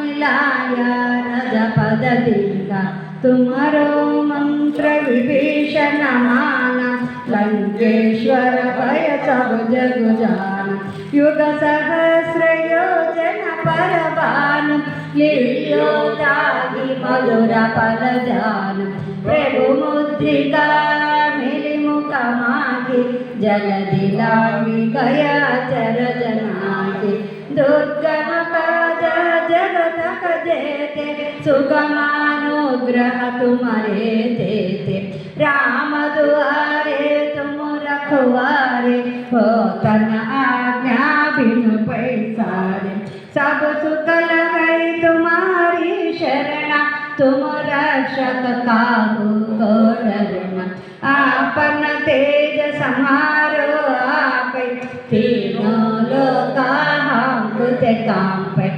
मिलाया रज पद दीगा तुम्हारो मंत्र विभीषण माना लंकेश्वर भय सब जग जाना युग सहस्र योजन पर बान लियो जागी मधुर फल जान प्रभु मुद्रिका मेरी मुख मागे जल दिलावी गया चर जनागे दुर्गम काज जगत जेते सुगमानुग्रह तुम्हारे देते राम दुआरे तुम रखवारे हो तन आज्ञा बिनु पैसारे सब सुख गई तुम्हारी शरणा तुम रक्षक काहू को डरना आपन तेज समारो आप तीनों लोका हम ते काम पे